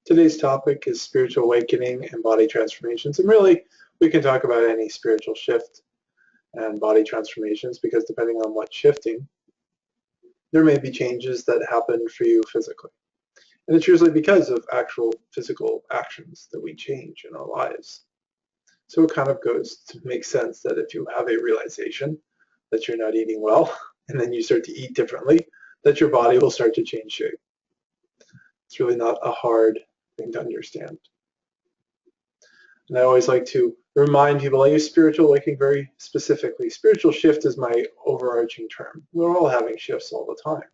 Today's topic is spiritual awakening and body transformations. And really, we can talk about any spiritual shift and body transformations because depending on what's shifting, there may be changes that happen for you physically. And it's usually because of actual physical actions that we change in our lives. So it kind of goes to make sense that if you have a realization that you're not eating well, and then you start to eat differently, that your body will start to change shape. It's really not a hard thing to understand. And I always like to remind people, I use spiritual awakening very specifically. Spiritual shift is my overarching term. We're all having shifts all the time.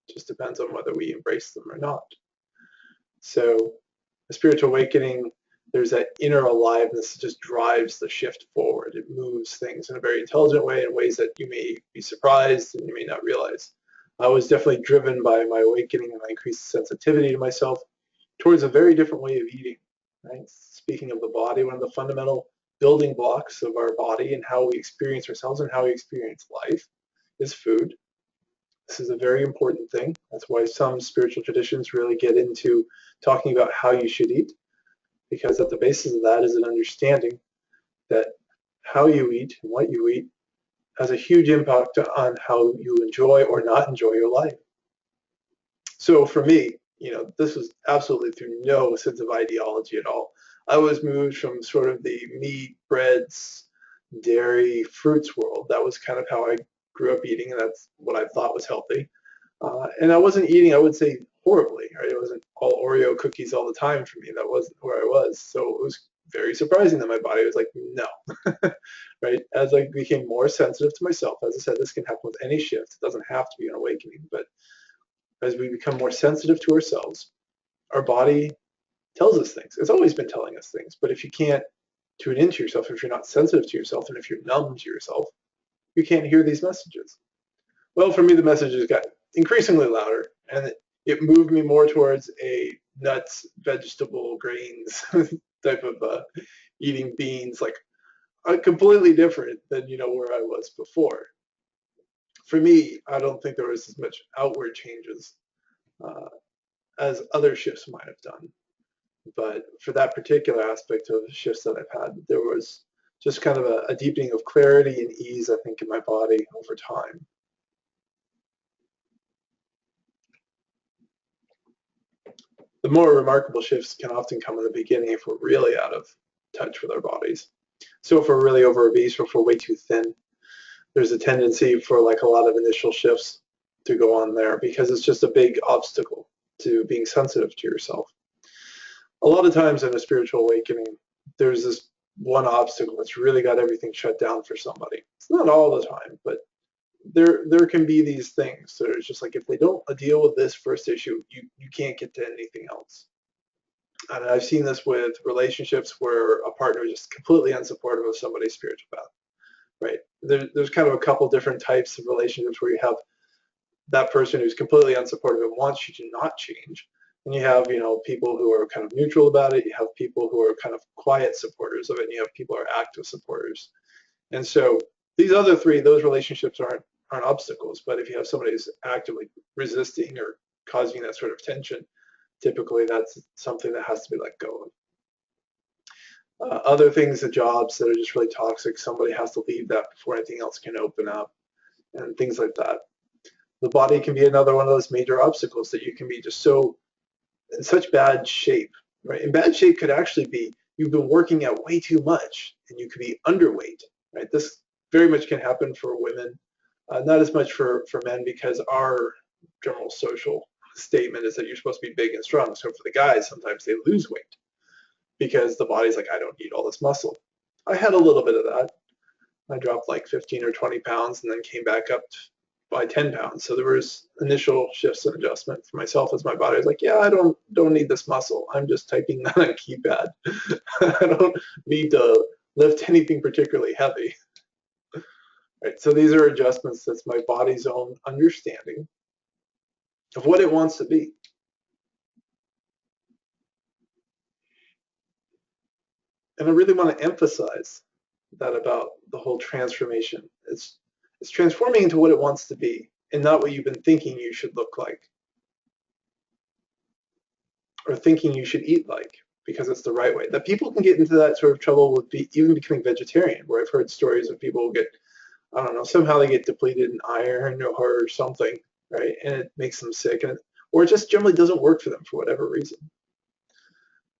It just depends on whether we embrace them or not. So a spiritual awakening, there's that inner aliveness that just drives the shift forward. It moves things in a very intelligent way, in ways that you may be surprised and you may not realize. I was definitely driven by my awakening and my increased sensitivity to myself towards a very different way of eating. Right? Speaking of the body, one of the fundamental building blocks of our body and how we experience ourselves and how we experience life is food. This is a very important thing. That's why some spiritual traditions really get into talking about how you should eat, because at the basis of that is an understanding that how you eat and what you eat has a huge impact on how you enjoy or not enjoy your life. So for me, this was absolutely through no sense of ideology at all. I was moved from sort of the meat, breads, dairy, fruits world. That was kind of how I grew up eating, and that's what I thought was healthy. And I wasn't eating, I would say, horribly. Right? It wasn't all Oreo cookies all the time for me. That wasn't where I was. So it was very surprising that my body was like, no. Right? As I became more sensitive to myself, as I said, this can happen with any shift. It doesn't have to be an awakening, but as we become more sensitive to ourselves, our body tells us things. It's always been telling us things, but if you can't tune into yourself, if you're not sensitive to yourself, and if you're numb to yourself, you can't hear these messages. Well, for me, the messages got increasingly louder, and it moved me more towards a nuts, vegetable, grains type of eating beans, like completely different than where I was before. For me, I don't think there was as much outward changes as other shifts might have done. But for that particular aspect of shifts that I've had, there was just kind of a deepening of clarity and ease, I think, in my body over time. The more remarkable shifts can often come in the beginning if we're really out of touch with our bodies. So if we're really over obese or if we're way too thin, there's a tendency for like a lot of initial shifts to go on there because it's just a big obstacle to being sensitive to yourself. A lot of times in a spiritual awakening, there's this one obstacle that's really got everything shut down for somebody. It's not all the time, but there can be these things that are just like, if they don't deal with this first issue, you can't get to anything else. And I've seen this with relationships where a partner is just completely unsupportive of somebody's spiritual path. Right? There's kind of a couple different types of relationships where you have that person who's completely unsupportive and wants you to not change. And you have, people who are kind of neutral about it. You have people who are kind of quiet supporters of it. And you have people who are active supporters. And so these other three, those relationships aren't obstacles. But if you have somebody who's actively resisting or causing that sort of tension, typically that's something that has to be let go of. Other things, the jobs that are just really toxic, somebody has to leave that before anything else can open up, and things like that. The body can be another one of those major obstacles that you can be just so in such bad shape, right? And bad shape could actually be you've been working out way too much and you could be underweight, right? This very much can happen for women, not as much for men, because our general social statement is that you're supposed to be big and strong. So for the guys, sometimes they lose weight because the body's like, I don't need all this muscle. I had a little bit of that. I dropped like 15 or 20 pounds and then came back up by 10 pounds. So there was initial shifts and adjustment for myself as my body was like, yeah, I don't need this muscle. I'm just typing that on a keypad. I don't need to lift anything particularly heavy. Right. So these are adjustments. That's my body's own understanding of what it wants to be. And I really want to emphasize that about the whole transformation. It's transforming into what it wants to be and not what you've been thinking you should look like. or thinking you should eat like because it's the right way. That people can get into that sort of trouble with even becoming vegetarian, where I've heard stories of people who get, I don't know, somehow they get depleted in iron or something, right? And it makes them sick, or it just generally doesn't work for them for whatever reason.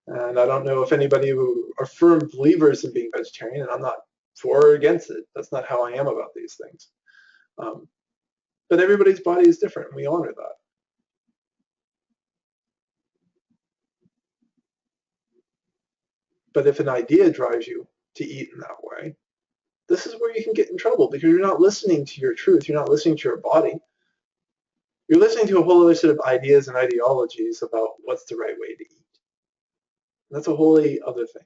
And I don't know if anybody who are firm believers in being vegetarian, and I'm not for or against it. That's not how I am about these things. But everybody's body is different, and we honor that. But if an idea drives you to eat in that way, this is where you can get in trouble because you're not listening to your truth. You're not listening to your body. You're listening to a whole other set of ideas and ideologies about what's the right way to eat. That's a wholly other thing.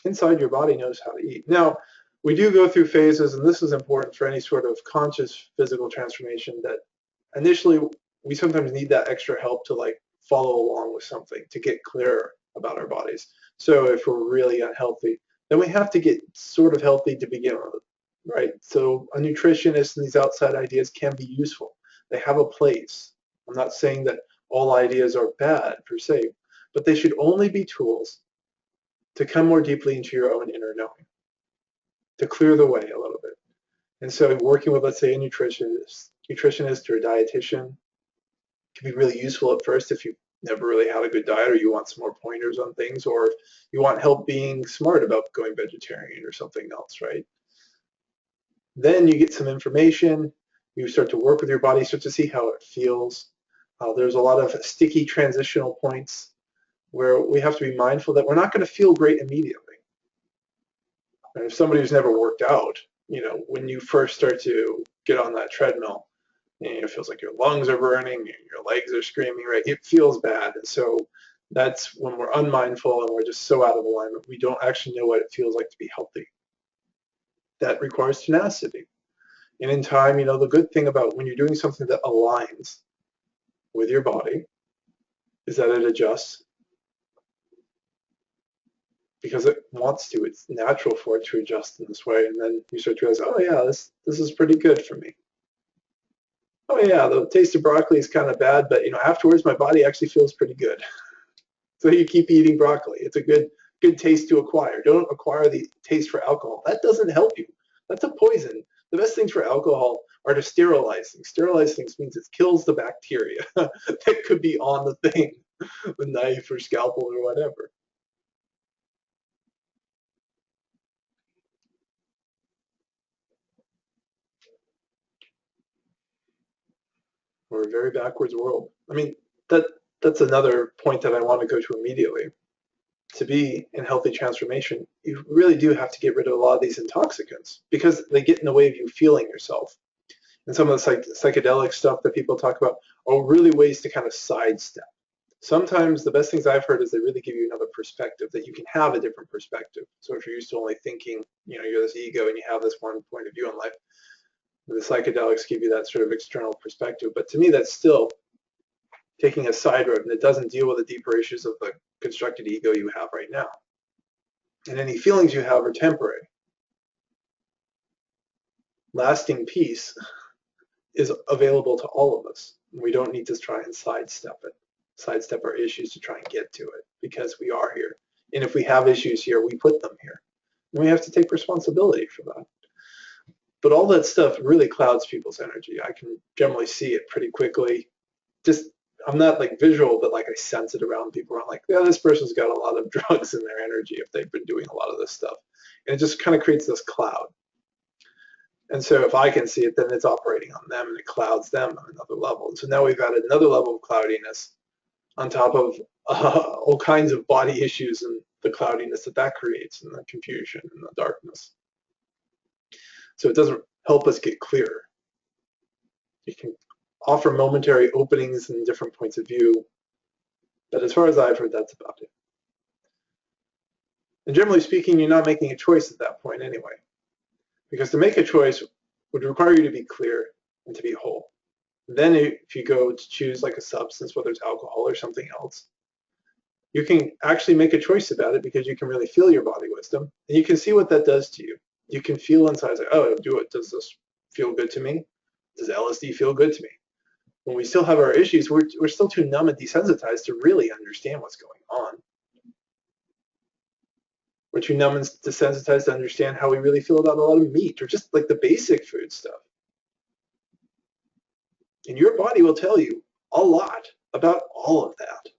Inside your body knows how to eat. Now, we do go through phases, and this is important for any sort of conscious physical transformation, that initially we sometimes need that extra help to like follow along with something to get clearer about our bodies. So if we're really unhealthy, then we have to get sort of healthy to begin with, right? So a nutritionist and these outside ideas can be useful. They have a place. I'm not saying that all ideas are bad per se, but they should only be tools to come more deeply into your own inner knowing, to clear the way a little bit. And so working with, let's say, a nutritionist or a dietitian can be really useful at first if you've never really had a good diet or you want some more pointers on things, or if you want help being smart about going vegetarian or something else, right? Then you get some information, you start to work with your body, start to see how it feels. There's a lot of sticky transitional points where we have to be mindful that we're not going to feel great immediately. And if somebody who's never worked out, when you first start to get on that treadmill, it feels like your lungs are burning, your legs are screaming, right? It feels bad. And so that's when we're unmindful and we're just so out of alignment. We don't actually know what it feels like to be healthy. That requires tenacity. And in time, the good thing about when you're doing something that aligns with your body is that it adjusts because it wants to. It's natural for it to adjust in this way. And then you start to realize, oh yeah, this is pretty good for me. Oh yeah, the taste of broccoli is kind of bad, but afterwards my body actually feels pretty good. So you keep eating broccoli. It's a good taste to acquire. Don't acquire the taste for alcohol. That doesn't help you. That's a poison. The best things for alcohol are to sterilize things. Sterilize things means it kills the bacteria that could be on the thing, the knife or scalpel or whatever. We're a very backwards world. I mean, that's another point that I want to go to immediately. To be in healthy transformation, you really do have to get rid of a lot of these intoxicants because they get in the way of you feeling yourself. And some of the psychedelic stuff that people talk about are really ways to kind of sidestep. Sometimes the best things I've heard is they really give you another perspective, that you can have a different perspective. So if you're used to only thinking, you're this ego and you have this one point of view in life, the psychedelics give you that sort of external perspective. But to me, that's still taking a side road, and it doesn't deal with the deeper issues of the constructed ego you have right now. And any feelings you have are temporary. Lasting peace is available to all of us. We don't need to try and sidestep our issues to try and get to it, because we are here. And if we have issues here, we put them here. And we have to take responsibility for that. But all that stuff really clouds people's energy. I can generally see it pretty quickly. I'm not like visual, but like I sense it around people. I'm like, yeah, this person's got a lot of drugs in their energy if they've been doing a lot of this stuff. And it just kind of creates this cloud. And so if I can see it, then it's operating on them and it clouds them on another level. And so now we've added another level of cloudiness on top of all kinds of body issues and the cloudiness that creates and the confusion and the darkness. So it doesn't help us get clearer. You can offer momentary openings and different points of view, but as far as I've heard, that's about it. And generally speaking, you're not making a choice at that point anyway, because to make a choice would require you to be clear and to be whole. Then if you go to choose like a substance, whether it's alcohol or something else, you can actually make a choice about it because you can really feel your body wisdom and you can see what that does to you. You can feel inside, like, oh, does this feel good to me? Does LSD feel good to me? when we still have our issues, we're still too numb and desensitized to really understand what's going on. We're too numb and desensitized to understand how we really feel about a lot of meat or just like the basic food stuff. And your body will tell you a lot about all of that.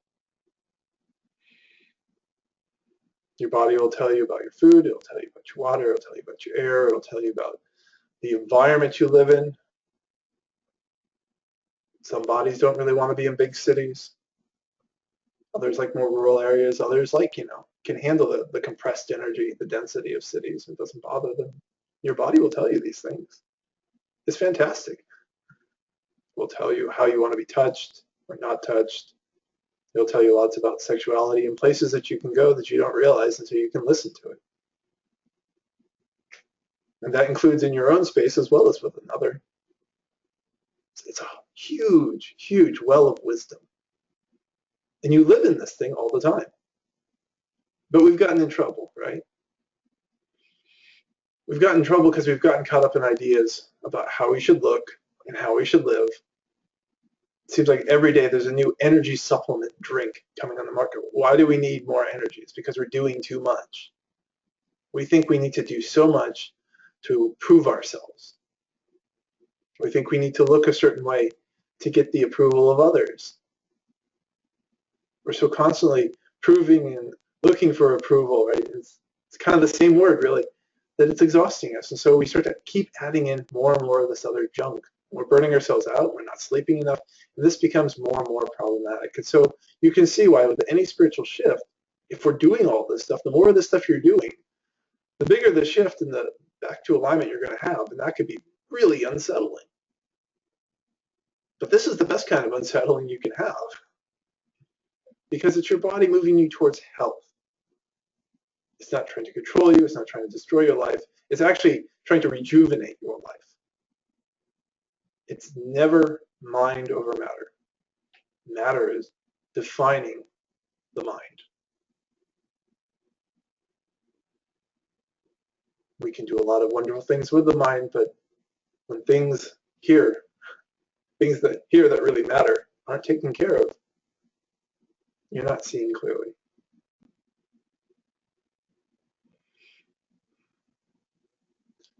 Your body will tell you about your food, it'll tell you about your water, it'll tell you about your air, it'll tell you about the environment you live in. Some bodies don't really want to be in big cities. Others like more rural areas. Others like, can handle the compressed energy, the density of cities. It doesn't bother them. Your body will tell you these things. It's fantastic. It will tell you how you want to be touched or not touched. It'll tell you lots about sexuality and places that you can go that you don't realize until you can listen to it. And that includes in your own space as well as with another. It's a huge, huge well of wisdom. And you live in this thing all the time. But we've gotten in trouble, right? We've gotten in trouble because we've gotten caught up in ideas about how we should look and how we should live. It seems like every day there's a new energy supplement drink coming on the market. Why do we need more energy? It's because we're doing too much. We think we need to do so much to prove ourselves. We think we need to look a certain way to get the approval of others. We're so constantly proving and looking for approval, right? It's kind of the same word, really, that it's exhausting us. And so we start to keep adding in more and more of this other junk. We're burning ourselves out. We're not sleeping enough. And this becomes more and more problematic. And so you can see why with any spiritual shift, if we're doing all this stuff, the more of this stuff you're doing, the bigger the shift and the back to alignment you're going to have. And that could be really unsettling. But this is the best kind of unsettling you can have, because it's your body moving you towards health. It's not trying to control you. It's not trying to destroy your life. It's actually trying to rejuvenate your life. It's never mind over matter. Matter is defining the mind. We can do a lot of wonderful things with the mind, but when things that really matter aren't taken care of, you're not seeing clearly.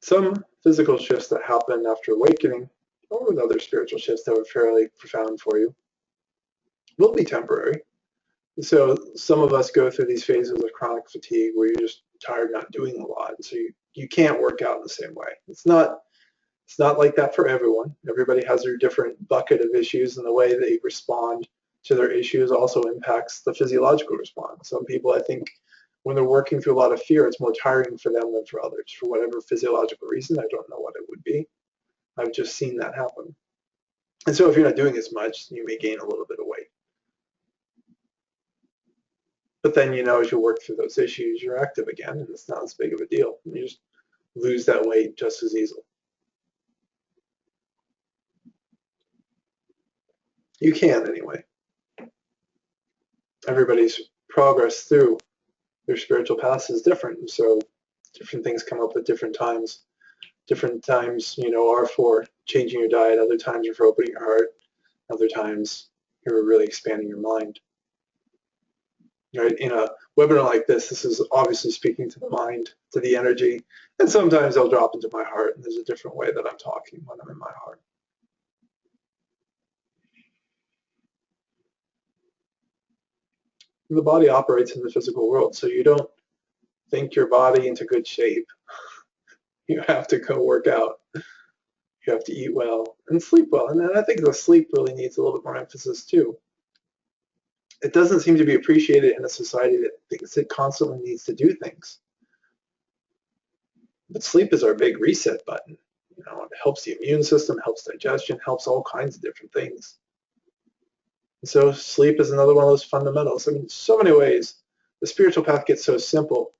Some physical shifts that happen after awakening, or with other spiritual shifts that were fairly profound for you, will be temporary. So some of us go through these phases of chronic fatigue where you're just tired, not doing a lot, and so you can't work out in the same way. It's not like that for everyone. Everybody has their different bucket of issues, and the way they respond to their issues also impacts the physiological response. Some people, I think, when they're working through a lot of fear, it's more tiring for them than for others, for whatever physiological reason. I don't know what it would be. I've just seen that happen. And so if you're not doing as much, you may gain a little bit of weight. But then, as you work through those issues, you're active again, and it's not as big of a deal. You just lose that weight just as easily. You can, anyway. Everybody's progress through their spiritual path is different, and so different things come up at different times. Different times, are for changing your diet. Other times are for opening your heart. Other times, you're really expanding your mind. Right? In a webinar like this is obviously speaking to the mind, to the energy, and sometimes I'll drop into my heart, and there's a different way that I'm talking when I'm in my heart. And the body operates in the physical world, so you don't think your body into good shape. You have to go work out. You have to eat well and sleep well. And then I think the sleep really needs a little bit more emphasis too. It doesn't seem to be appreciated in a society that thinks it constantly needs to do things. But sleep is our big reset button. It helps the immune system, helps digestion, helps all kinds of different things. And so sleep is another one of those fundamentals. I mean, so many ways, the spiritual path gets so simple.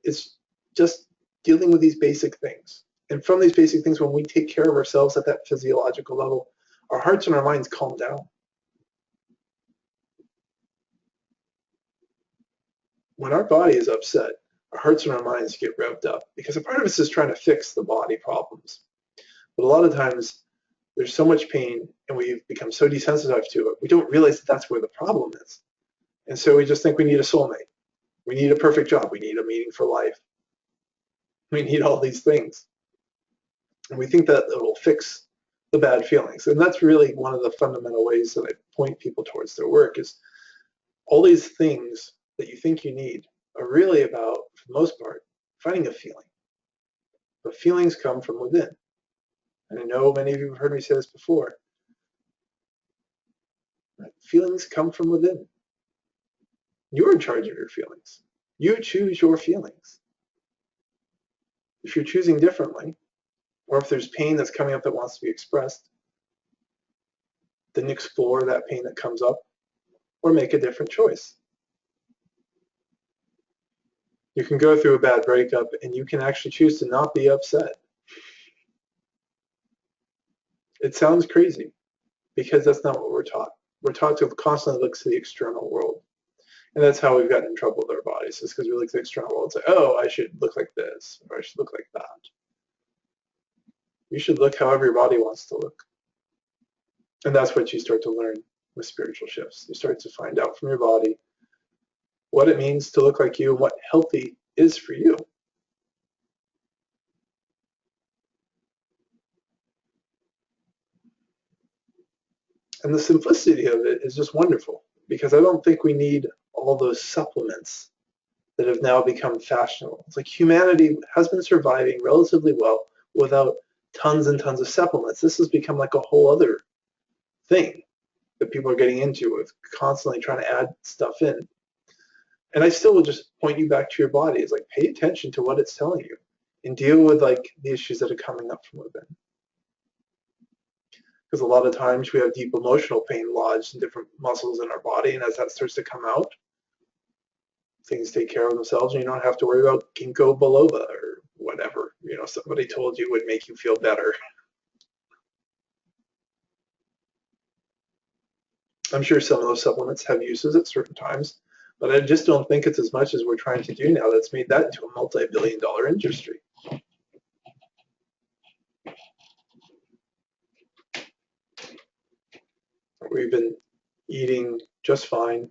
It's just dealing with these basic things. And from these basic things, when we take care of ourselves at that physiological level, our hearts and our minds calm down. When our body is upset, our hearts and our minds get revved up, because a part of us is trying to fix the body problems. But a lot of times, there's so much pain and we've become so desensitized to it, we don't realize that that's where the problem is. And so we just think we need a soulmate. We need a perfect job. We need a meaning for life. We need all these things. And we think that it will fix the bad feelings. And that's really one of the fundamental ways that I point people towards their work is all these things that you think you need are really about, for the most part, finding a feeling. But feelings come from within. And I know many of you have heard me say this before. Feelings come from within. You're in charge of your feelings. You choose your feelings. If you're choosing differently, or if there's pain that's coming up that wants to be expressed, then explore that pain that comes up or make a different choice. You can go through a bad breakup and you can actually choose to not be upset. It sounds crazy because that's not what we're taught. We're taught to constantly look to the external world. And that's how we've gotten in trouble with our bodies, is because we look at the external world and say, oh, I should look like this, or I should look like that. You should look however your body wants to look. And that's what you start to learn with spiritual shifts. You start to find out from your body what it means to look like you and what healthy is for you. And the simplicity of it is just wonderful, because I don't think we need all those supplements that have now become fashionable. It's like humanity has been surviving relatively well without tons and tons of supplements. This has become like a whole other thing that people are getting into, with constantly trying to add stuff in. And I still will just point you back to your body. It's like, pay attention to what it's telling you and deal with like the issues that are coming up from within. Because a lot of times we have deep emotional pain lodged in different muscles in our body, and as that starts to come out, things take care of themselves and you don't have to worry about ginkgo biloba or whatever, somebody told you would make you feel better. I'm sure some of those supplements have uses at certain times, but I just don't think it's as much as we're trying to do now that's made that into a multi-billion-dollar industry. We've been eating just fine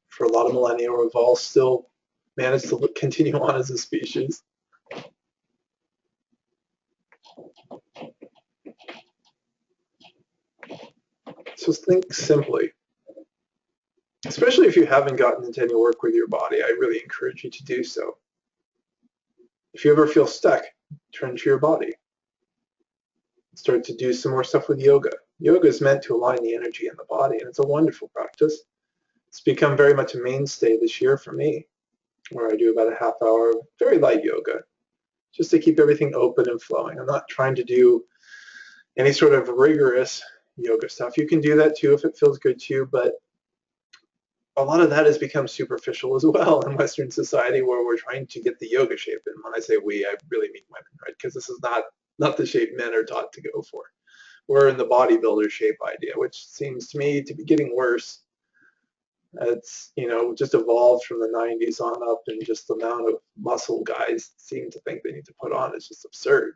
for a lot of millennia. We've all still managed to continue on as a species. So think simply. Especially if you haven't gotten into any work with your body, I really encourage you to do so. If you ever feel stuck, turn to your body. Start to do some more stuff with yoga. Yoga is meant to align the energy in the body, and it's a wonderful practice. It's become very much a mainstay this year for me, where I do about a half hour of very light yoga, just to keep everything open and flowing. I'm not trying to do any sort of rigorous yoga stuff. You can do that too if it feels good to you, but a lot of that has become superficial as well in Western society, where we're trying to get the yoga shape. And when I say we, I really mean women, right? Because this is not the shape men are taught to go for. We're in the bodybuilder shape idea, which seems to me to be getting worse. It's, just evolved from the 90s on up, and just the amount of muscle guys seem to think they need to put on is just absurd.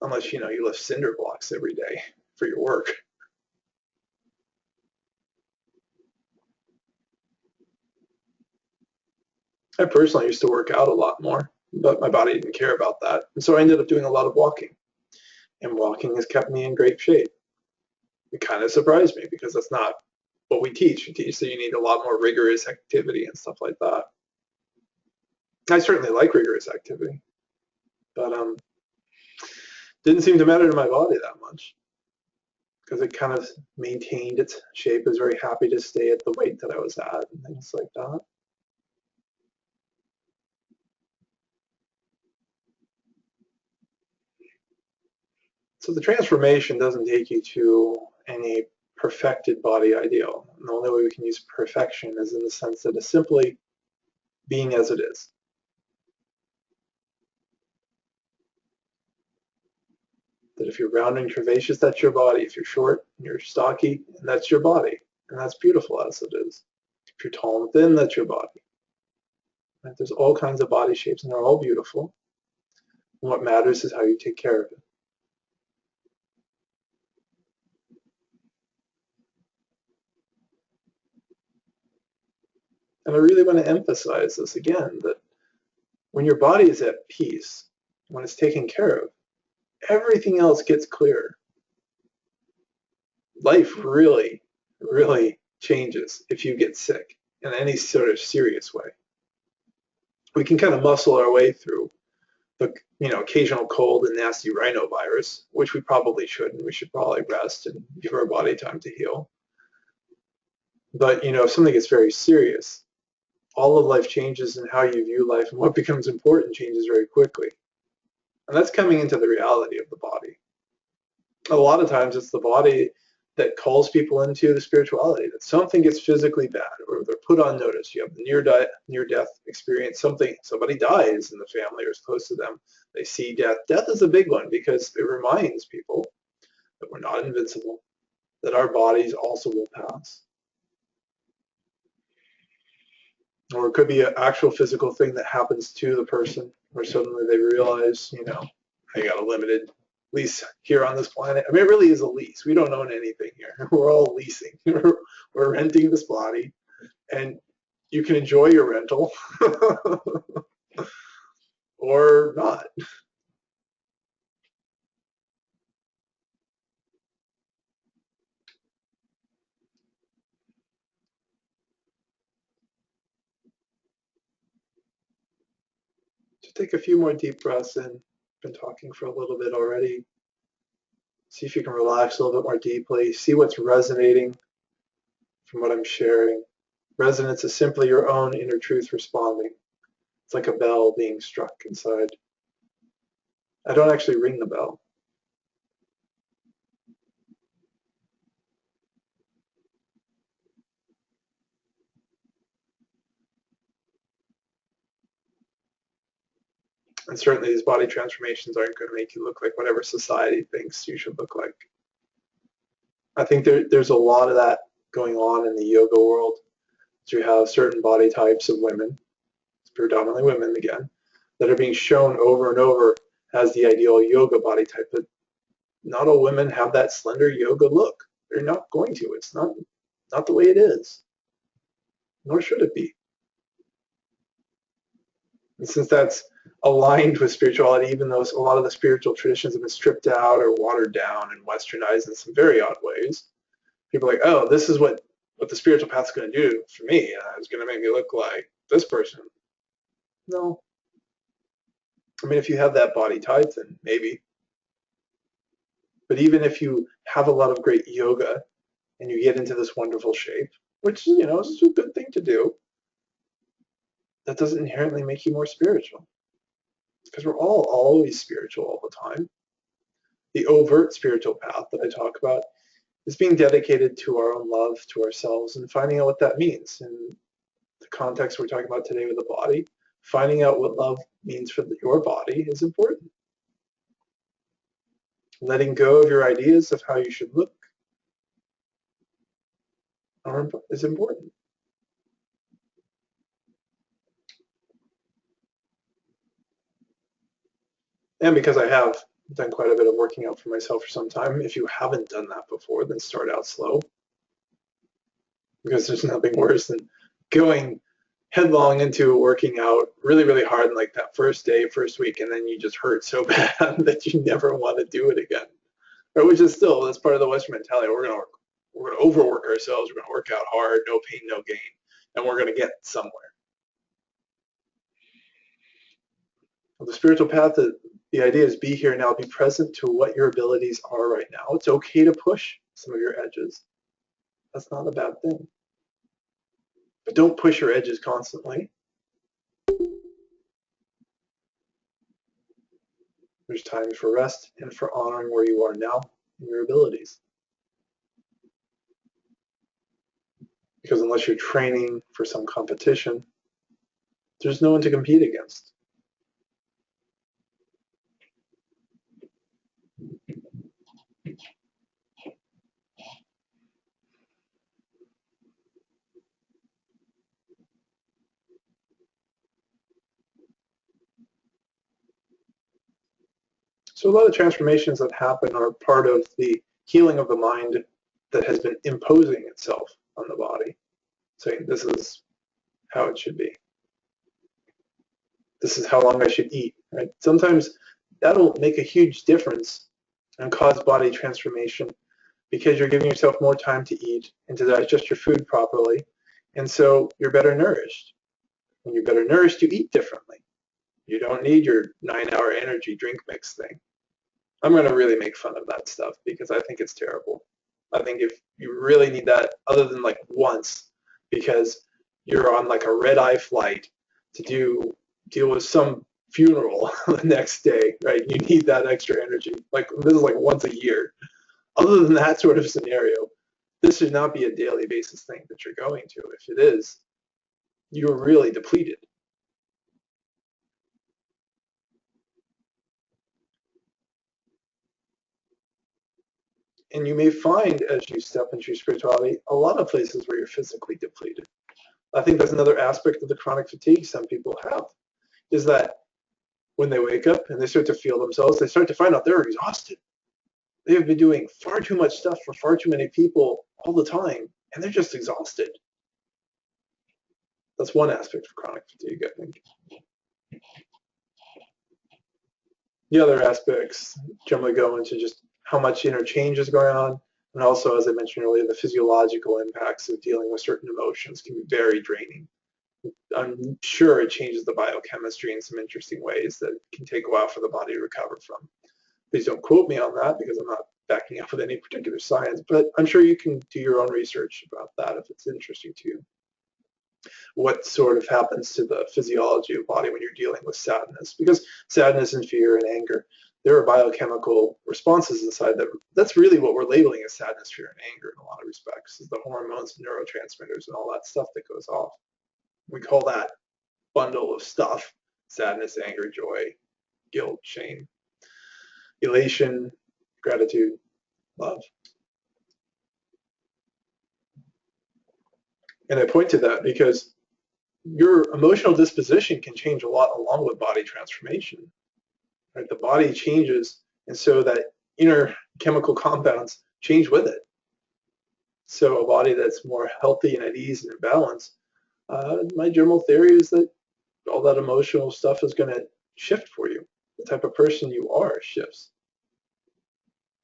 Unless, you lift cinder blocks every day for your work. I personally used to work out a lot more, but my body didn't care about that. And so I ended up doing a lot of walking. And walking has kept me in great shape. It kind of surprised me, because that's not what we teach. We teach that you need a lot more rigorous activity and stuff like that. I certainly like rigorous activity, but didn't seem to matter to my body that much, because it kind of maintained its shape. I was very happy to stay at the weight that I was at and things like that. So the transformation doesn't take you to any perfected body ideal. And the only way we can use perfection is in the sense that it's simply being as it is. That if you're round and curvaceous, that's your body. If you're short and you're stocky, that's your body. And that's beautiful as it is. If you're tall and thin, that's your body. Right? There's all kinds of body shapes, and they're all beautiful. And what matters is how you take care of it. And I really want to emphasize this again, that when your body is at peace, when it's taken care of, everything else gets clearer. Life really, really changes if you get sick in any sort of serious way. We can kind of muscle our way through the occasional cold and nasty rhinovirus, which we probably shouldn't. We should probably rest and give our body time to heal. But if something gets very serious, all of life changes, and how you view life and what becomes important changes very quickly. And that's coming into the reality of the body. A lot of times it's the body that calls people into the spirituality, that something gets physically bad or they're put on notice. You have the near-death experience, somebody dies in the family or is close to them. They see death. Death is a big one because it reminds people that we're not invincible, that our bodies also will pass. Or it could be an actual physical thing that happens to the person where suddenly they realize, I got a limited lease here on this planet. I mean, it really is a lease. We don't own anything here. We're all leasing. We're renting this body, and you can enjoy your rental or not. Just take a few more deep breaths in. Been talking for a little bit already. See if you can relax a little bit more deeply. See what's resonating from what I'm sharing. Resonance is simply your own inner truth responding. It's like a bell being struck inside. I don't actually ring the bell. And certainly these body transformations aren't going to make you look like whatever society thinks you should look like. I think there's a lot of that going on in the yoga world. You have certain body types of women, predominantly women again, that are being shown over and over as the ideal yoga body type. But not all women have that slender yoga look. They're not going to. It's not the way it is. Nor should it be. And since that's aligned with spirituality, even though a lot of the spiritual traditions have been stripped out or watered down and westernized in some very odd ways, people are like, oh, this is what the spiritual path is going to do for me. It's going to make me look like this person. No. I mean, if you have that body type, then maybe. But even if you have a lot of great yoga and you get into this wonderful shape, which, is a good thing to do, that doesn't inherently make you more spiritual. Because we're all always spiritual all the time. The overt spiritual path that I talk about is being dedicated to our own love, to ourselves, and finding out what that means. In the context we're talking about today with the body, finding out what love means for your body is important. Letting go of your ideas of how you should look is important. And because I have done quite a bit of working out for myself for some time, if you haven't done that before, then start out slow. Because there's nothing worse than going headlong into working out really, really hard in like that first day, first week, and then you just hurt so bad that you never want to do it again. Or which is still, that's part of the Western mentality. We're gonna overwork ourselves. We're gonna work out hard, no pain, no gain, and we're gonna get somewhere. Well, the spiritual path, the idea is be here now, be present to what your abilities are right now. It's okay to push some of your edges. That's not a bad thing. But don't push your edges constantly. There's times for rest and for honoring where you are now and your abilities. Because unless you're training for some competition, there's no one to compete against. So a lot of transformations that happen are part of the healing of the mind that has been imposing itself on the body, saying this is how it should be. This is how long I should eat, right? Sometimes that'll make a huge difference and cause body transformation because you're giving yourself more time to eat and to digest your food properly. And so you're better nourished. When you're better nourished, you eat differently. You don't need your 9-hour energy drink mix thing. I'm going to really make fun of that stuff because I think it's terrible. I think if you really need that, other than like once, because you're on like a red-eye flight to deal with some funeral the next day, right? You need that extra energy. Like this is like once a year. Other than that sort of scenario, this should not be a daily basis thing that you're going to. If it is, you're really depleted. And you may find as you step into your spirituality, a lot of places where you're physically depleted. I think that's another aspect of the chronic fatigue some people have, is that when they wake up and they start to feel themselves, they start to find out they're exhausted. They've been doing far too much stuff for far too many people all the time, and they're just exhausted. That's one aspect of chronic fatigue, I think. The other aspects generally go into just how much interchange is going on, and also, as I mentioned earlier, the physiological impacts of dealing with certain emotions can be very draining. I'm sure it changes the biochemistry in some interesting ways that can take a while for the body to recover from. Please don't quote me on that because I'm not backing up with any particular science, but I'm sure you can do your own research about that if it's interesting to you. What sort of happens to the physiology of the body when you're dealing with sadness? Because sadness and fear and anger, there are biochemical responses inside that's really what we're labeling as sadness, fear, and anger in a lot of respects, is the hormones, neurotransmitters, and all that stuff that goes off. We call that bundle of stuff sadness, anger, joy, guilt, shame, elation, gratitude, love. And I point to that because your emotional disposition can change a lot along with body transformation. Right? The body changes, and so that inner chemical compounds change with it. So a body that's more healthy and at ease and in balance, my general theory is that all that emotional stuff is going to shift for you. The type of person you are shifts.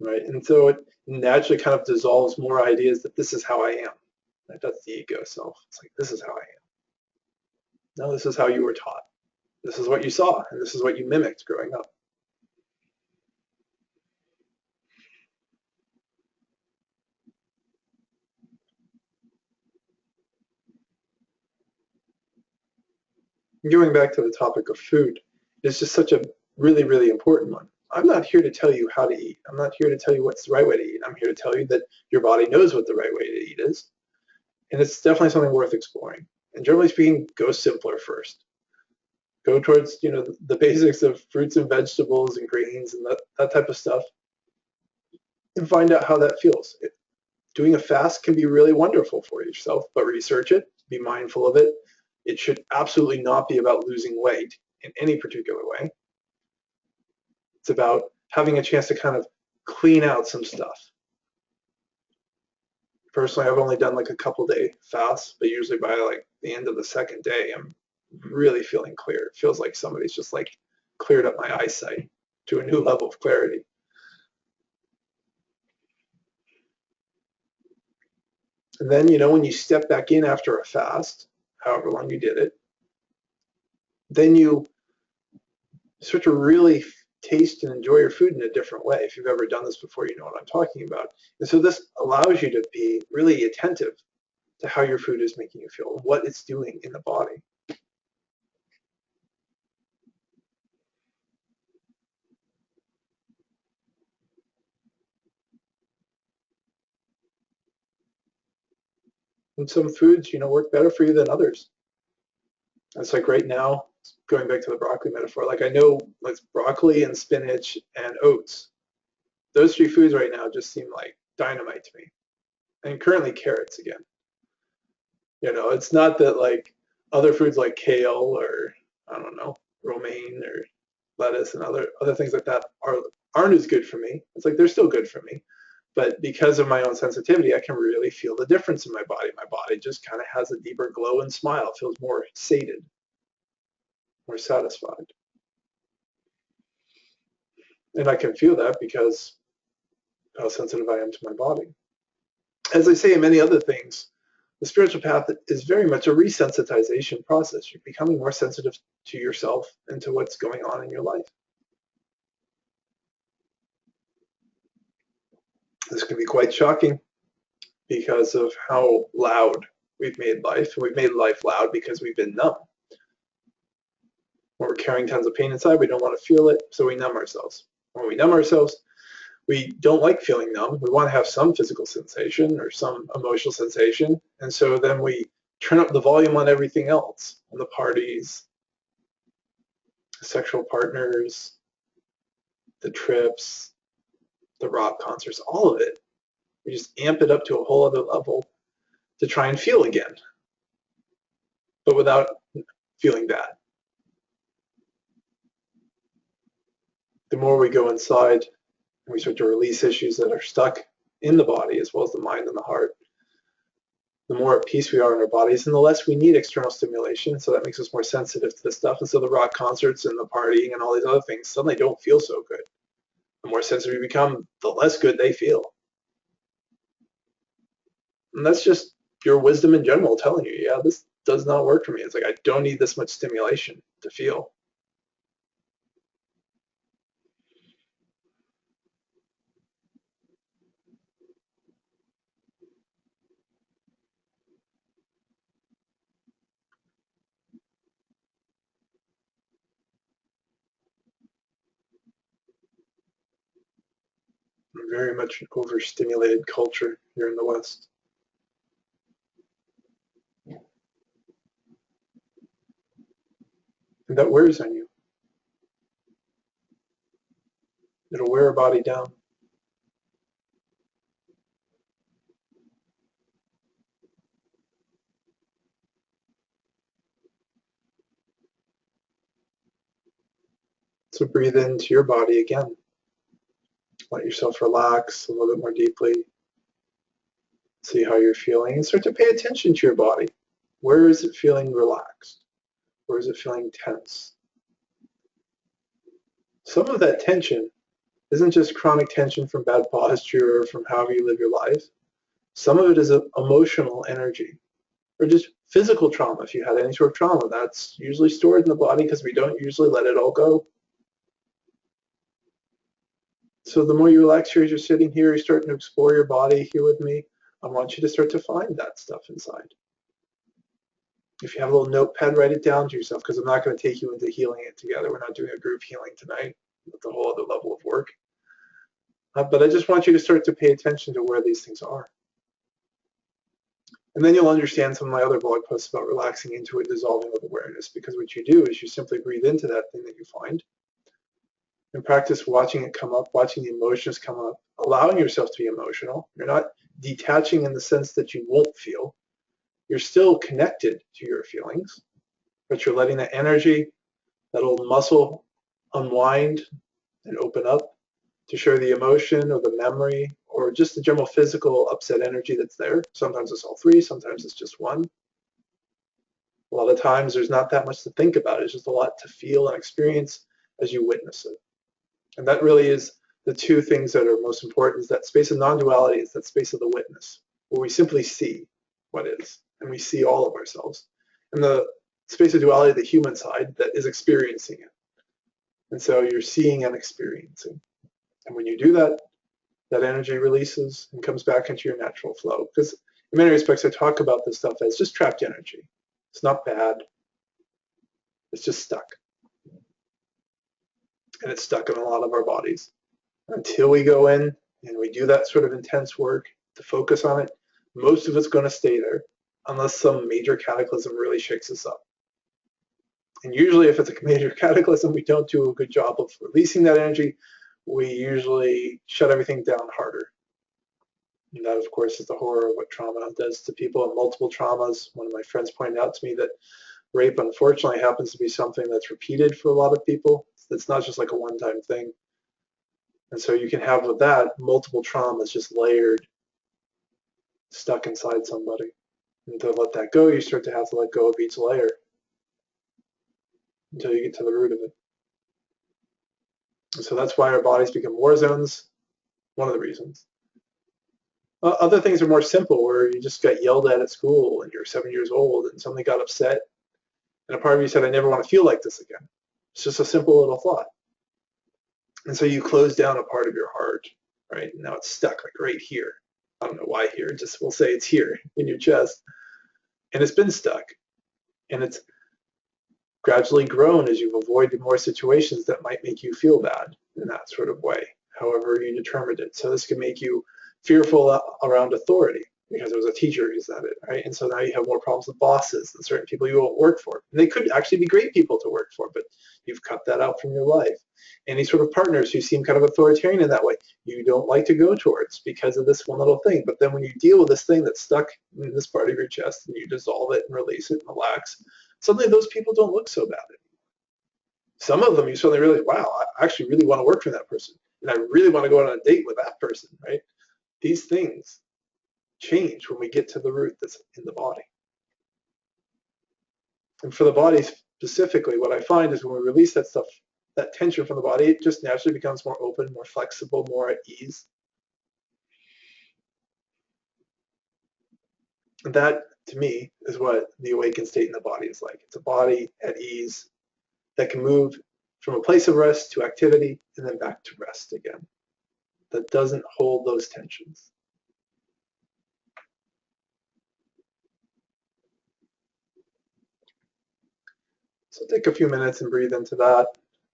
Right? And so it naturally kind of dissolves more ideas that this is how I am. Right? That's the ego self. It's like, this is how I am. No, this is how you were taught. This is what you saw, and this is what you mimicked growing up. Going back to the topic of food, it's just such a really, really important one. I'm not here to tell you how to eat. I'm not here to tell you what's the right way to eat. I'm here to tell you that your body knows what the right way to eat is. And it's definitely something worth exploring. And generally speaking, go simpler first. Go towards, the basics of fruits and vegetables and grains and that type of stuff, and find out how that feels. Doing a fast can be really wonderful for yourself, but research it, be mindful of it. It should absolutely not be about losing weight in any particular way. It's about having a chance to kind of clean out some stuff. Personally, I've only done like a couple day fasts, but usually by like the end of the second day, I'm really feeling clear. It feels like somebody's just like cleared up my eyesight to a new level of clarity. And then, when you step back in after a fast, however long you did it, then you start to really taste and enjoy your food in a different way. If you've ever done this before, you know what I'm talking about. And so this allows you to be really attentive to how your food is making you feel, what it's doing in the body. And some foods, work better for you than others. It's like right now, going back to the broccoli metaphor, like I know like broccoli and spinach and oats. Those three foods right now just seem like dynamite to me. And currently carrots again. It's not that like other foods like kale or I don't know, romaine or lettuce and other things like that aren't as good for me. It's like they're still good for me. But because of my own sensitivity, I can really feel the difference in my body. My body just kind of has a deeper glow and smile. It feels more sated, more satisfied. And I can feel that because how sensitive I am to my body. As I say in many other things, the spiritual path is very much a resensitization process. You're becoming more sensitive to yourself and to what's going on in your life. This can be quite shocking because of how loud we've made life. We've made life loud because we've been numb. When we're carrying tons of pain inside, we don't want to feel it, so we numb ourselves. When we numb ourselves, we don't like feeling numb. We want to have some physical sensation or some emotional sensation, and so then we turn up the volume on everything else, on the parties, the sexual partners, the trips, the rock concerts, all of it. We just amp it up to a whole other level to try and feel again, but without feeling bad. The more we go inside and we start to release issues that are stuck in the body as well as the mind and the heart, the more at peace we are in our bodies and the less we need external stimulation. So that makes us more sensitive to this stuff. And so the rock concerts and the partying and all these other things suddenly don't feel so good. The more sensitive we become, the less good they feel. And that's just your wisdom in general telling you, yeah, this does not work for me. It's like, I don't need this much stimulation to feel. Very much an overstimulated culture here in the West. And that wears on you. It'll wear a body down. So breathe into your body again. Let yourself relax a little bit more deeply. See how you're feeling and start to pay attention to your body. Where is it feeling relaxed? Where is it feeling tense? Some of that tension isn't just chronic tension from bad posture or from however you live your life. Some of it is emotional energy or just physical trauma. If you had any sort of trauma, that's usually stored in the body because we don't usually let it all go. So the more you relax here as you're sitting here, you're starting to explore your body here with me. I want you to start to find that stuff inside. If you have a little notepad, write it down to yourself because I'm not going to take you into healing it together. We're not doing a group healing tonight. That's a whole other level of work. But I just want you to start to pay attention to where these things are. And then you'll understand some of my other blog posts about relaxing into it, dissolving with awareness, because what you do is you simply breathe into that thing that you find and practice watching it come up, watching the emotions come up, allowing yourself to be emotional. You're not detaching in the sense that you won't feel. You're still connected to your feelings, but you're letting the energy, that old muscle, unwind and open up to share the emotion or the memory or just the general physical upset energy that's there. Sometimes it's all three, sometimes it's just one. A lot of times there's not that much to think about. It's just a lot to feel and experience as you witness it. And that really is the two things that are most important, is that space of non-duality, is that space of the witness, where we simply see what is, and we see all of ourselves. And the space of duality, the human side, that is experiencing it. And so you're seeing and experiencing. And when you do that, that energy releases and comes back into your natural flow. Because in many respects, I talk about this stuff as just trapped energy. It's not bad. It's just stuck. And it's stuck in a lot of our bodies. Until we go in and we do that sort of intense work to focus on it, most of it's going to stay there unless some major cataclysm really shakes us up. And usually if it's a major cataclysm, we don't do a good job of releasing that energy. We usually shut everything down harder. And that, of course, is the horror of what trauma does to people, and multiple traumas. One of my friends pointed out to me that rape, unfortunately, happens to be something that's repeated for a lot of people. It's not just like a one-time thing. And so you can have with that multiple traumas just layered, stuck inside somebody. And to let that go, you start to have to let go of each layer until you get to the root of it. And so that's why our bodies become war zones, one of the reasons. Other things are more simple, where you just got yelled at school and you're 7 years old and somebody got upset. And a part of you said, I never want to feel like this again. It's just a simple little thought. And so you close down a part of your heart, right? And now it's stuck like right here. I don't know why here, just we'll say it's here in your chest. And it's been stuck. And it's gradually grown as you've avoided more situations that might make you feel bad in that sort of way, however you determined it. So this can make you fearful around authority because there was a teacher who said it, right? And so now you have more problems with bosses and certain people you won't work for. And they could actually be great people to work for, but you've cut that out from your life. Any sort of partners who seem kind of authoritarian in that way, you don't like to go towards because of this one little thing. But then when you deal with this thing that's stuck in this part of your chest and you dissolve it and release it and relax, suddenly those people don't look so bad anymore. Some of them you suddenly realize, wow, I actually really want to work for that person. And I really want to go on a date with that person, right? These things change when we get to the root that's in the body. And for the body specifically, what I find is when we release that stuff, that tension from the body, it just naturally becomes more open, more flexible, more at ease. And that, to me, is what the awakened state in the body is like. It's a body at ease that can move from a place of rest to activity and then back to rest again. That doesn't hold those tensions. So take a few minutes and breathe into that.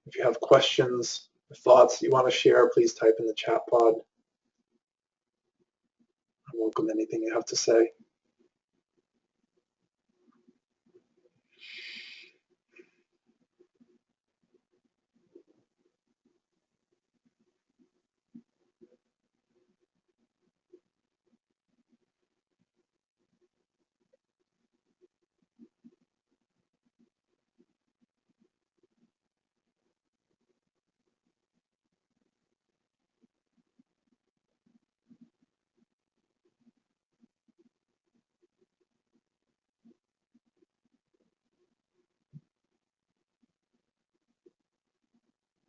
If you have questions or thoughts you want to share, please type in the chat pod. I welcome anything you have to say.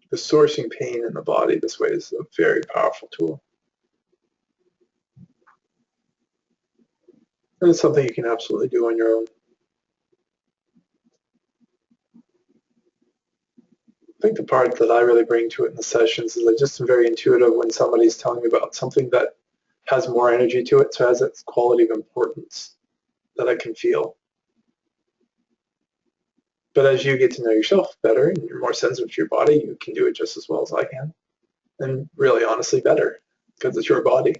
The sourcing pain in the body this way is a very powerful tool. And it's something you can absolutely do on your own. I think the part that I really bring to it in the sessions is I just am very intuitive when somebody's telling me about something that has more energy to it, so has its quality of importance that I can feel. But as you get to know yourself better and you're more sensitive to your body, you can do it just as well as I can. And really, honestly, better because it's your body.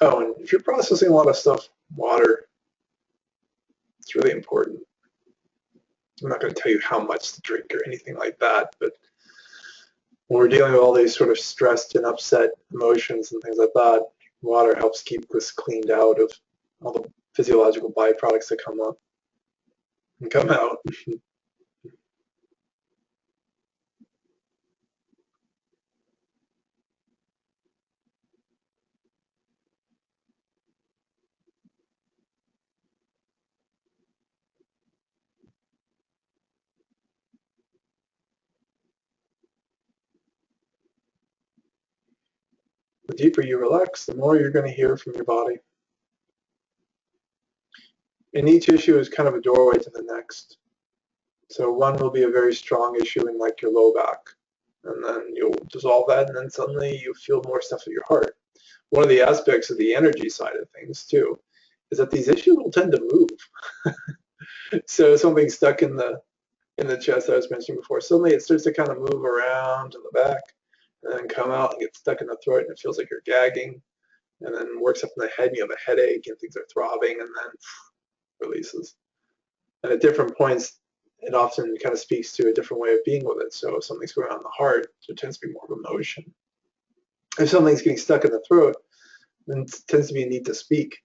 Oh, and if you're processing a lot of stuff, water, it's really important. I'm not going to tell you how much to drink or anything like that, but when we're dealing with all these sort of stressed and upset emotions and things like that, water helps keep this cleaned out of all the physiological byproducts that come up and come out. The deeper you relax, the more you're going to hear from your body. And each issue is kind of a doorway to the next. So one will be a very strong issue in like your low back, and then you'll dissolve that, and then suddenly you feel more stuff at your heart. One of the aspects of the energy side of things too is that these issues will tend to move. So something stuck in the chest that I was mentioning before, suddenly it starts to kind of move around to the back and then come out and get stuck in the throat, and it feels like you're gagging, and then works up in the head and you have a headache and things are throbbing, and then releases. And at different points, it often kind of speaks to a different way of being with it. So if something's going on in the heart, there tends to be more of emotion. If something's getting stuck in the throat, then it tends to be a need to speak.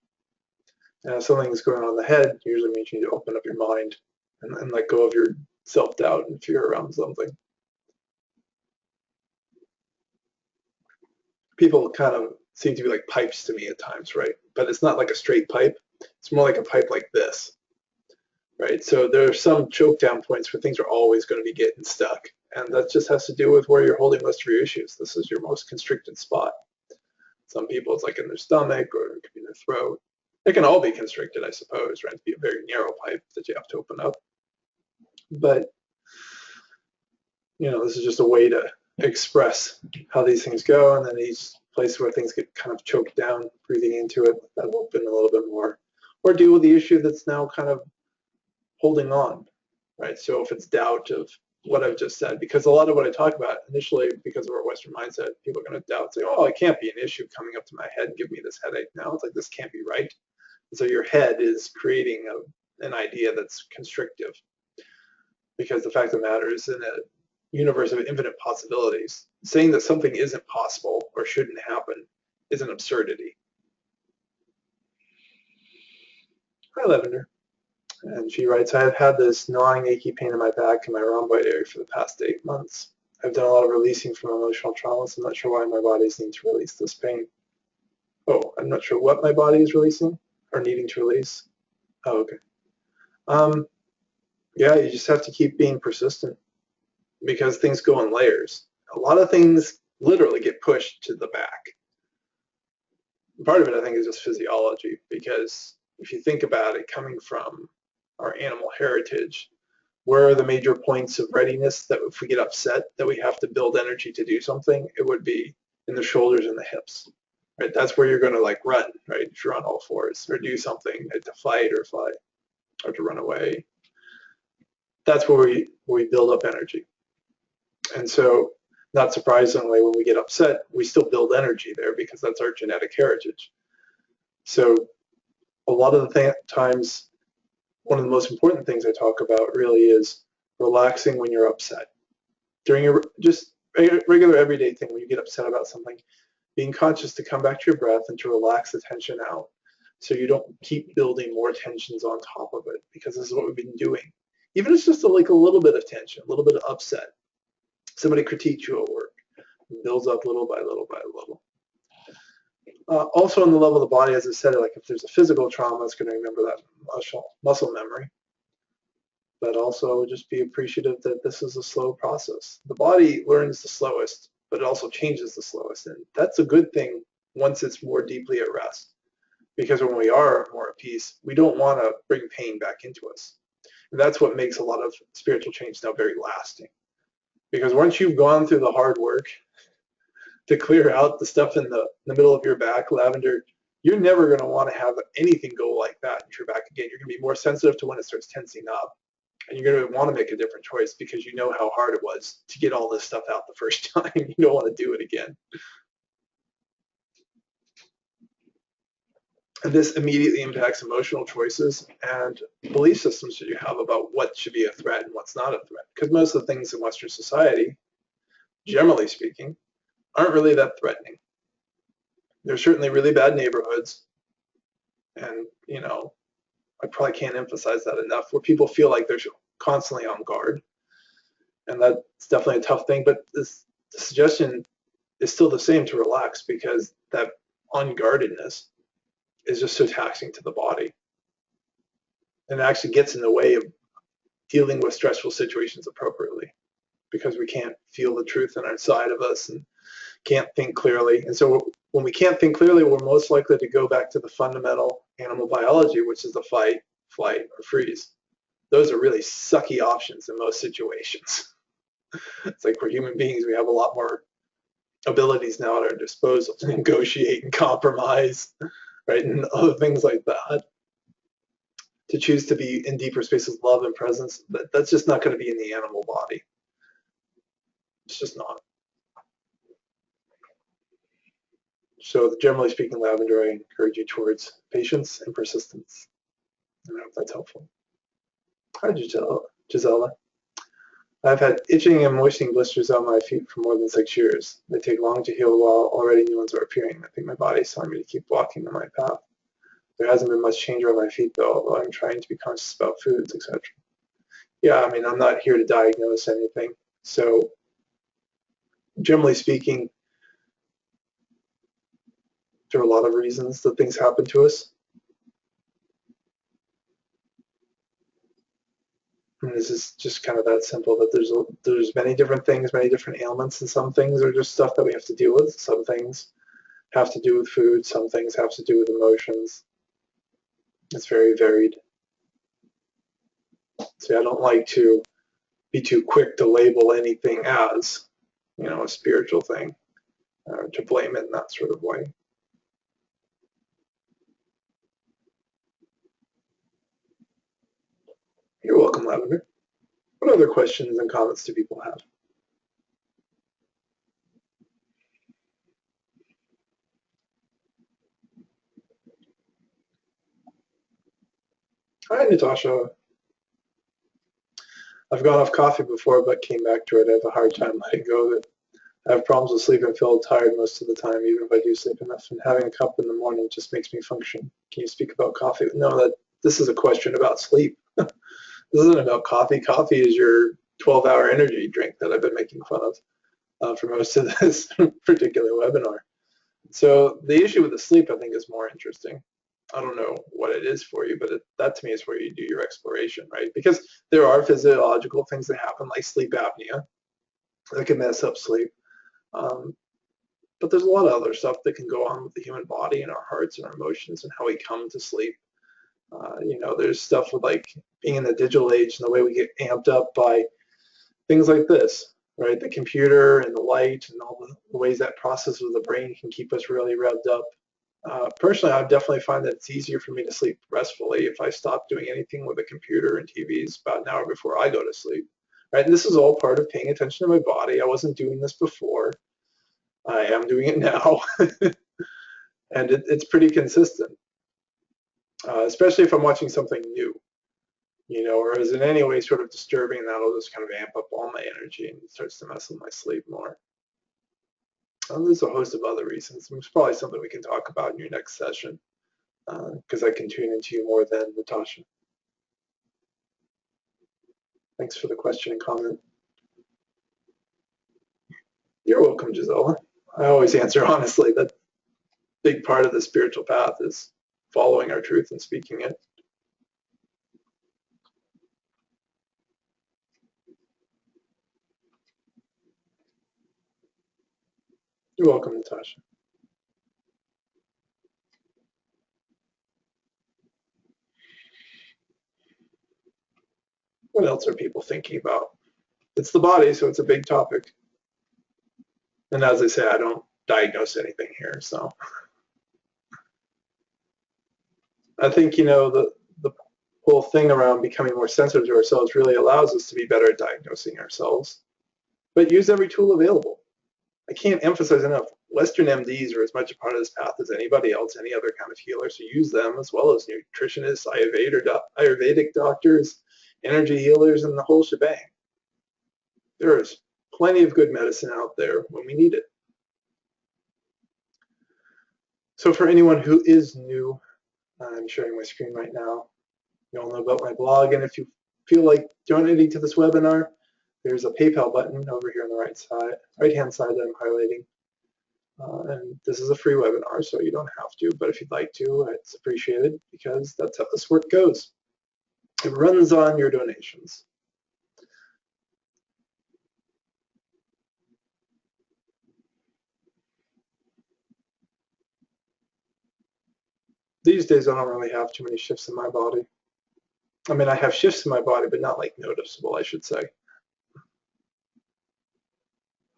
And if something's going on in the head, it usually means you need to open up your mind and let go of your self-doubt and fear around something. People kind of seem to be like pipes to me at times, right? But it's not like a straight pipe. It's more like a pipe like this, right? So there are some choke down points where things are always going to be getting stuck. And that just has to do with where you're holding most of your issues. This is your most constricted spot. Some people, it's like in their stomach or it could be in their throat. It can all be constricted, I suppose, right? It'd be a very narrow pipe that you have to open up. But, you know, this is just a way to express how these things go, and then each place where things get kind of choked down, breathing into it, that'll open a little bit more. Or deal with the issue that's now kind of holding on, right? So if it's doubt of what I've just said, because a lot of what I talk about initially, because of our Western mindset, people are going to doubt, say, oh, it can't be an issue coming up to my head and give me this headache now. It's like, this can't be right. And so your head is creating an idea that's constrictive, because the fact of the matter is, in a universe of infinite possibilities, saying that something isn't possible or shouldn't happen is an absurdity. Hi, Lavender. And she writes, I have had this gnawing, achy pain in my back and my rhomboid area for the past 8 months. I've done a lot of releasing from emotional traumas. I'm not sure why my body's needing to release this pain. Oh, I'm not sure what my body is releasing or needing to release. Oh, okay. Yeah, you just have to keep being persistent, because things go in layers. A lot of things literally get pushed to the back. Part of it, I think, is just physiology, because if you think about it, coming from our animal heritage, where are the major points of readiness that if we get upset that we have to build energy to do something? It would be in the shoulders and the hips, right? That's where you're going to like run, right? If you're on all fours or do something, right? To fight or fly or to run away. That's where we build up energy. And so, not surprisingly, when we get upset, we still build energy there, because that's our genetic heritage. So a lot of the times, one of the most important things I talk about really is relaxing when you're upset. During your just regular everyday thing, when you get upset about something, being conscious to come back to your breath and to relax the tension out, so you don't keep building more tensions on top of it, because this is what we've been doing. Even if it's just like a little bit of tension, a little bit of upset. Somebody critiques you at work. It builds up little by little by little. Also on the level of the body, as I said, like if there's a physical trauma, it's going to remember that muscle memory. But also just be appreciative that this is a slow process. The body learns the slowest, but it also changes the slowest. And that's a good thing once it's more deeply at rest. Because when we are more at peace, we don't want to bring pain back into us. And that's what makes a lot of spiritual change now very lasting. Because once you've gone through the hard work to clear out the stuff in the middle of your back, Lavender, you're never going to want to have anything go like that in your back again. You're going to be more sensitive to when it starts tensing up. And you're going to want to make a different choice, because you know how hard it was to get all this stuff out the first time. You don't want to do it again. And this immediately impacts emotional choices and belief systems that you have about what should be a threat and what's not a threat. Because most of the things in Western society, generally speaking, aren't really that threatening. There's certainly really bad neighborhoods, and you know, I probably can't emphasize that enough, where people feel like they're constantly on guard, and that's definitely a tough thing. But the suggestion is still the same, to relax, because that unguardedness is just so taxing to the body, and it actually gets in the way of dealing with stressful situations appropriately, because we can't feel the truth in our side of us and can't think clearly. And so when we can't think clearly, we're most likely to go back to the fundamental animal biology, which is the fight, flight, or freeze. Those are really sucky options in most situations. It's like, we're human beings, we have a lot more abilities now at our disposal to negotiate and compromise, right? And other things like that. To choose to be in deeper spaces of love and presence, that's just not going to be in the animal body. It's just not. So generally speaking, Lavender, I encourage you towards patience and persistence. I hope that's helpful. Hi, Gisela. I've had itching and moistening blisters on my feet for more than 6 years. They take long to heal while already new ones are appearing. I think my body's telling me to keep walking on my path. There hasn't been much change on my feet though, although I'm trying to be conscious about foods, etc. Yeah, I mean, I'm not here to diagnose anything. So generally speaking, there are a lot of reasons that things happen to us. And this is just kind of that simple, that there's many different things, many different ailments, and some things are just stuff that we have to deal with. Some things have to do with food, some things have to do with emotions. It's very varied. So I don't like to be too quick to label anything as, a spiritual thing, or to blame it in that sort of way. You're welcome, Lavender. What other questions and comments do people have? Hi, Natasha. I've gone off coffee before, but came back to it. I have a hard time letting go of it. I have problems with sleep and feel tired most of the time, even if I do sleep enough. And having a cup in the morning just makes me function. Can you speak about coffee? No, this is a question about sleep. This isn't about coffee. Coffee is your 12-hour energy drink that I've been making fun of for most of this particular webinar. So the issue with the sleep, I think, is more interesting. I don't know what it is for you, but that to me is where you do your exploration, right? Because there are physiological things that happen, like sleep apnea, that can mess up sleep. But there's a lot of other stuff that can go on with the human body and our hearts and our emotions and how we come to sleep. There's stuff with like being in the digital age and the way we get amped up by things like this, right? The computer and the light and all the ways that process of the brain can keep us really revved up. Personally, I definitely find that it's easier for me to sleep restfully if I stop doing anything with a computer and TVs about an hour before I go to sleep. Right? And this is all part of paying attention to my body. I wasn't doing this before. I am doing it now. And it's pretty consistent, especially if I'm watching something new, or is in any way sort of disturbing, and that'll just kind of amp up all my energy and starts to mess with my sleep more. There's a host of other reasons. It's probably something we can talk about in your next session, because I can tune into you more than Natasha. Thanks for the question and comment. You're welcome, Gisela. I always answer honestly. That big part of the spiritual path is following our truth and speaking it. You're welcome, Natasha. What else are people thinking about? It's the body, so it's a big topic. And as I say, I don't diagnose anything here, so I think the whole thing around becoming more sensitive to ourselves really allows us to be better at diagnosing ourselves, but use every tool available. I can't emphasize enough, Western MDs are as much a part of this path as anybody else, any other kind of healer, so use them, as well as nutritionists, Ayurvedic doctors, energy healers, and the whole shebang. There is plenty of good medicine out there when we need it. So for anyone who is new, I'm sharing my screen right now. You all know about my blog, and if you feel like donating to this webinar, there's a PayPal button over here on the right-hand side that I'm highlighting. And this is a free webinar, so you don't have to, but if you'd like to, it's appreciated, because that's how this work goes. It runs on your donations. These days, I don't really have too many shifts in my body. I mean, I have shifts in my body, but not like noticeable, I should say.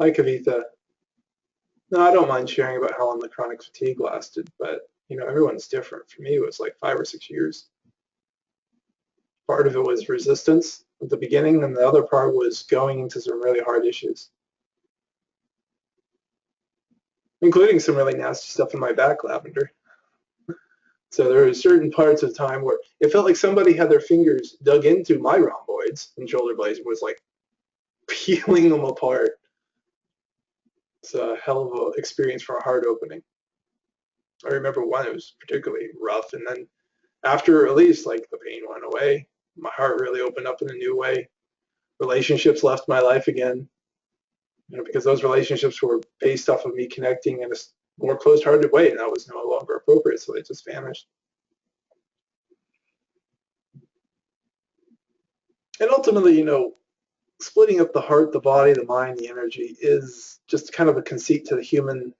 Hi, Kavitha. No, I don't mind sharing about how long the chronic fatigue lasted, but everyone's different. For me, it was like 5 or 6 years. Part of it was resistance at the beginning, and the other part was going into some really hard issues, including some really nasty stuff in my back, Lavender. So there were certain parts of time where it felt like somebody had their fingers dug into my rhomboids and shoulder blades and was like peeling them apart. It's a hell of an experience for a heart opening. I remember one, it was particularly rough, and then after release, like the pain went away. My heart really opened up in a new way. Relationships left my life again, because those relationships were based off of me connecting in a more closed-hearted way, and that was no longer appropriate, so they just vanished. And ultimately, splitting up the heart, the body, the mind, the energy is just kind of a conceit to the human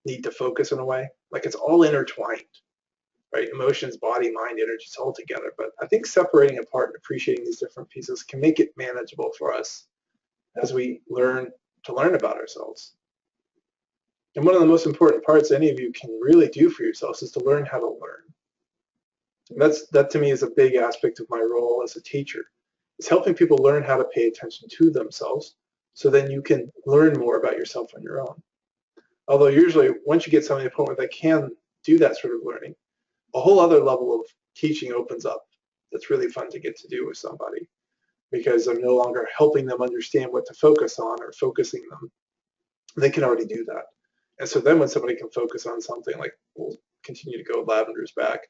need to focus in a way. Like it's all intertwined, right? Emotions, body, mind, energy, it's all together. But I think separating apart and appreciating these different pieces can make it manageable for us as we learn about ourselves. And one of the most important parts any of you can really do for yourselves is to learn how to learn. And that to me is a big aspect of my role as a teacher. It's helping people learn how to pay attention to themselves so then you can learn more about yourself on your own. Although usually once you get somebody to the point where they can do that sort of learning, a whole other level of teaching opens up that's really fun to get to do with somebody, because I'm no longer helping them understand what to focus on or focusing them. They can already do that. And so then when somebody can focus on something, like we'll continue to go Lavender's back,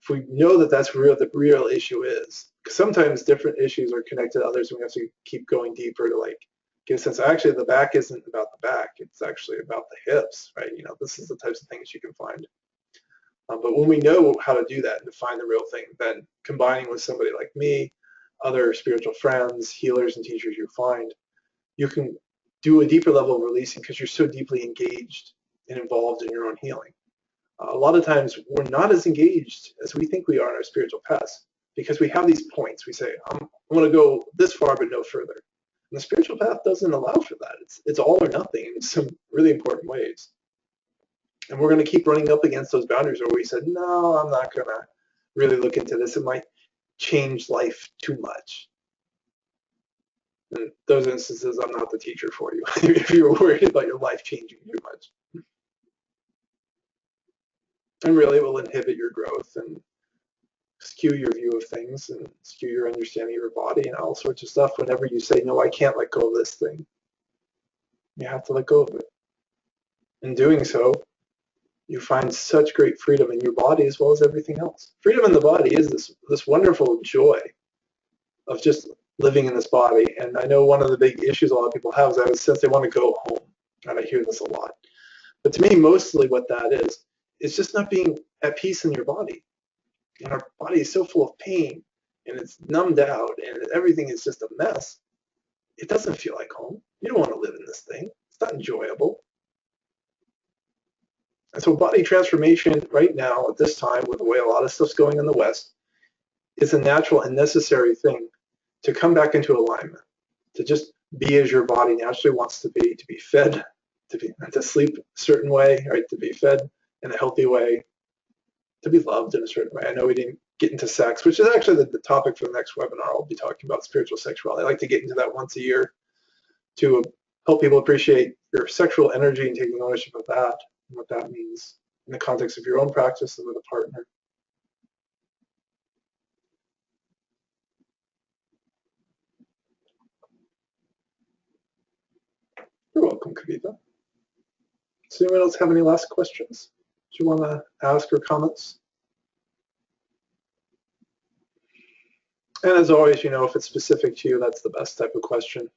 if we know that that's the real issue is, because sometimes different issues are connected to others, and we have to keep going deeper to like get a sense. Actually, the back isn't about the back; it's actually about the hips, right? This is the types of things you can find. But when we know how to do that and to find the real thing, then combining with somebody like me, other spiritual friends, healers, and teachers you find, you can do a deeper level of releasing because you're so deeply engaged and involved in your own healing. A lot of times we're not as engaged as we think we are in our spiritual paths because we have these points. We say, I'm going to go this far but no further. And the spiritual path doesn't allow for that. It's all or nothing in some really important ways. And we're going to keep running up against those boundaries where we said, no, I'm not going to really look into this. It might change life too much. In those instances, I'm not the teacher for you if you're worried about your life changing too much. And really it will inhibit your growth and skew your view of things and skew your understanding of your body and all sorts of stuff whenever you say, no, I can't let go of this thing. You have to let go of it. In doing so, you find such great freedom in your body as well as everything else. Freedom in the body is this wonderful joy of just living in this body. And I know one of the big issues a lot of people have is that since they want to go home, and I hear this a lot. But to me, mostly what that is just not being at peace in your body. And our body is so full of pain, and it's numbed out, and everything is just a mess. It doesn't feel like home. You don't want to live in this thing. It's not enjoyable. And so body transformation right now at this time, with the way a lot of stuff's going in the West, is a natural and necessary thing to come back into alignment, to just be as your body naturally wants to be fed, to sleep a certain way, right? To be fed in a healthy way, to be loved in a certain way. I know we didn't get into sex, which is actually the topic for the next webinar. I'll be talking about spiritual sexuality. I like to get into that once a year to help people appreciate your sexual energy and taking ownership of that and what that means in the context of your own practice and with a partner. You're welcome, Kavita. Does anyone else have any last questions? Do you want to ask or comments? And as always, if it's specific to you, that's the best type of question.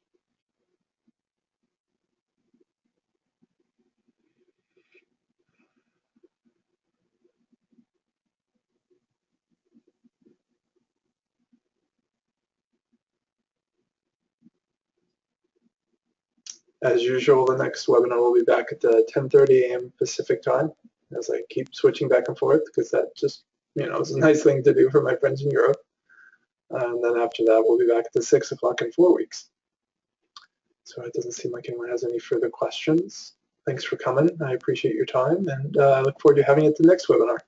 As usual, the next webinar will be back at the 10:30 a.m. Pacific time, as I keep switching back and forth, because that just, is a nice thing to do for my friends in Europe. And then after that, we'll be back at the 6 o'clock in 4 weeks. So it doesn't seem like anyone has any further questions. Thanks for coming. I appreciate your time, and I look forward to having you at the next webinar.